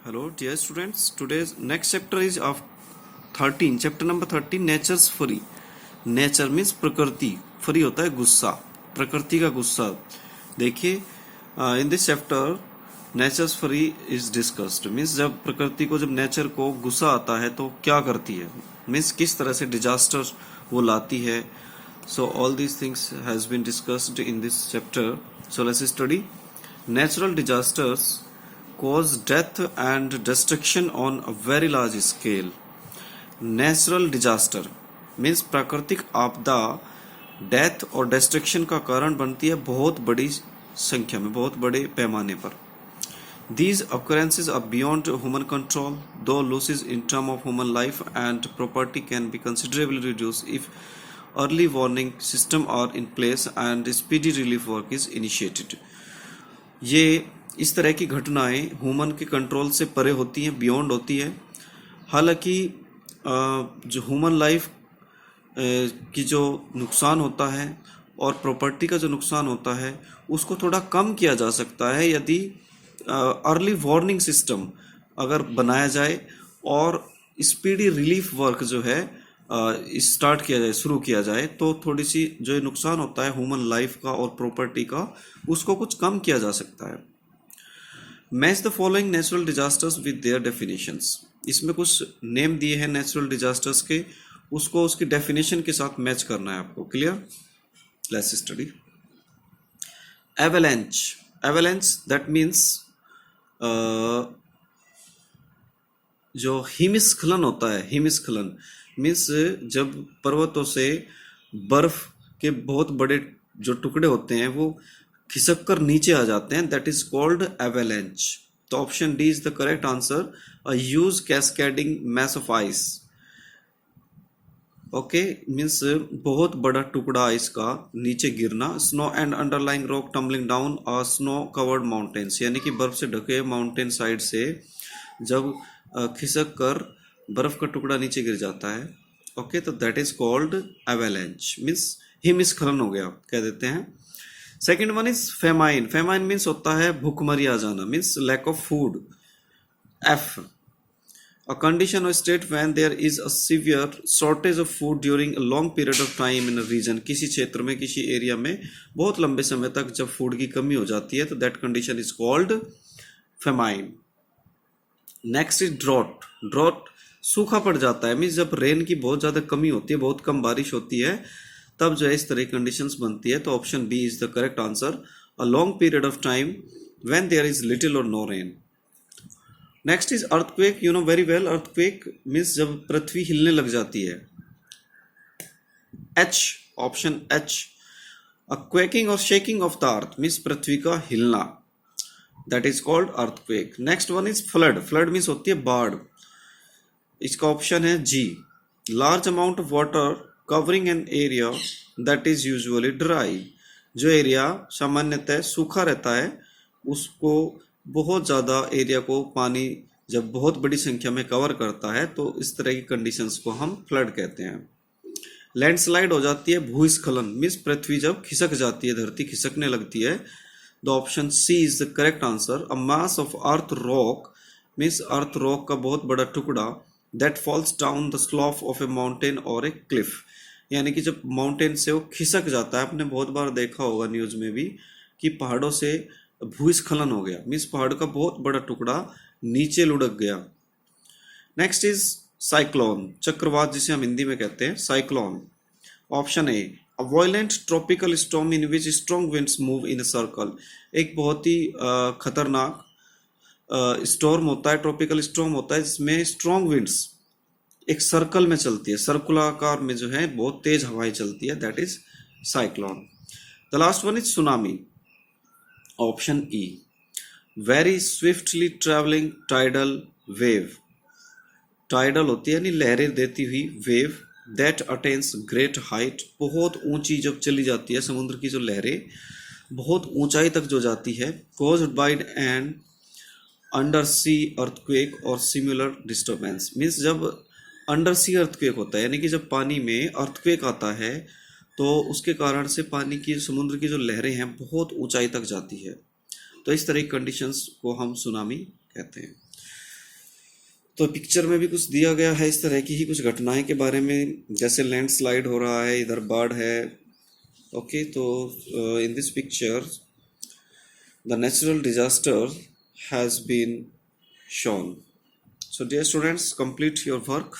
Hello, dear students. Today's next chapter is of 13. Chapter number 13, Nature's Fury. Nature means प्रकृति. Fury होता है गुस्सा. प्रकृति का गुस्सा. देखिए, in this chapter, Nature's Fury is discussed. Means जब प्रकृति को जब nature को गुस्सा आता है तो क्या करती है? Means किस तरह से disaster वो लाती है. So all these things has been discussed in this chapter. So let's study. Natural disasters cause death and destruction on a very large scale. Natural disaster means प्राकृतिक आपदा डेथ और डिस्ट्रक्शन का कारण बनती है बहुत बड़ी संख्या में, बहुत बड़े पैमाने पर. These occurrences are beyond human control, though losses in terms of human life and property can be considerably reduced if early warning system are in place and speedy relief work is initiated. ये इस तरह की घटनाएं human के control से परे होती हैं, बियॉन्ड होती है. हालांकि जो ह्यूमन लाइफ की जो नुकसान होता है और प्रॉपर्टी का जो नुकसान होता है उसको थोड़ा कम किया जा सकता है यदि अर्ली वार्निंग सिस्टम अगर बनाया जाए और स्पीडी रिलीफ वर्क जो है स्टार्ट किया जाए, शुरू किया जाए, तो थोड़ी सी जो नुकसान होता है ह्यूमन लाइफ का और प्रॉपर्टी का उसको कुछ कम किया जा सकता है. Match the following natural disasters with their definitions. इसमें कुछ नेम दिए हैं नेचुरल डिजास्टर्स के, उसको उसकी डेफिनेशन के साथ मैच करना है आपको. Clear? Let's study. Avalanche. Avalanche that means जो हिमस्खलन होता है. हिमस्खलन मीन्स जब पर्वतों से बर्फ के बहुत बड़े जो टुकड़े होते हैं वो खिसक कर नीचे आ जाते हैं. That is called avalanche. तो option D is the correct answer. A huge cascading mass of ice. Okay, means बहुत बड़ा टुकड़ा आइस का नीचे गिरना. Snow and underlying rock tumbling down a snow covered mountains, यानी कि बर्फ से ढके माउंटेन साइड से जब खिसक कर बर्फ का टुकड़ा नीचे गिर जाता है. ओके, तो that is called avalanche. Means हिमस्खलन हो गया कह देते हैं. Second one is famine. Famine means होता है भूखमरी आ जाना, means lack of food. F, a condition or state when there is a severe shortage of food during a long period of time in a region. किसी क्षेत्र में, किसी area में बहुत लंबे समय तक जब फूड की कमी हो जाती है तो that condition is called famine. Next is drought. Drought सूखा पड़ जाता है, मीन्स जब रेन की बहुत ज्यादा कमी होती है, बहुत कम बारिश होती है, तब जो है इस तरह की कंडीशंस बनती है. तो option B is the correct answer. A long period of time when there is little or no rain. Next is earthquake. You know very well, earthquake means जब पृथ्वी हिलने लग जाती है. H, option H. A quaking or shaking of the earth means पृथ्वी का हिलना. That is called earthquake. Next one is flood. Flood means होती है बाढ़. इसका ऑप्शन है G. Large amount of water covering an area that is usually dry. जो area सामान्यतः सूखा रहता है उसको बहुत ज़्यादा एरिया को पानी जब बहुत बड़ी संख्या में कवर करता है तो इस तरह की कंडीशंस को हम फ्लड कहते हैं. लैंडस्लाइड हो जाती है भूस्खलन, मीन्स पृथ्वी जब खिसक जाती है, धरती खिसकने लगती है. The option C is the correct answer. A mass of earth rock means earth rock का बहुत बड़ा टुकड़ा that falls down the slope of a mountain और ए क्लिफ, यानी कि जब माउंटेन से वो खिसक जाता है. आपने बहुत बार देखा होगा न्यूज में भी कि पहाड़ों से भूस्खलन हो गया, मीन्स पहाड़ का बहुत बड़ा टुकड़ा नीचे लुढ़क गया. Next is cyclone. चक्रवात जिसे हम हिंदी में कहते हैं cyclone. Option A, a violent tropical storm in which strong winds move in a circle. एक बहुत ही खतरनाक स्टॉर्म होता है, ट्रॉपिकल स्टॉर्म होता है जिसमें स्ट्रॉन्ग विंड्स एक सर्कल में चलती है, सर्कुलाकार में जो है बहुत तेज हवाएं चलती है. That is cyclone. The last one is tsunami. Option E, very swiftly travelling tidal wave. Tidal होती है यानी लहरें देती हुई wave that attains great height. बहुत ऊंची जब चली जाती है, समुद्र की जो लहरें बहुत ऊंचाई तक जो जाती है. Caused by an under sea earthquake और सिमिलर डिस्टर्बेंस. मीन्स जब अंडर सी अर्थक्वेक होता है, यानी कि जब पानी में अर्थक्वेक आता है तो उसके कारण से पानी की, समुद्र की जो लहरें हैं बहुत ऊंचाई तक जाती है. तो इस तरह की कंडीशंस को हम सुनामी कहते हैं. तो पिक्चर में भी कुछ दिया गया है इस तरह की ही कुछ घटनाएं के बारे में, जैसे लैंडस्लाइड हो रहा है, इधर बाढ़ है। ओके, तो in this picture the natural disaster has been shown. So dear students, complete your work.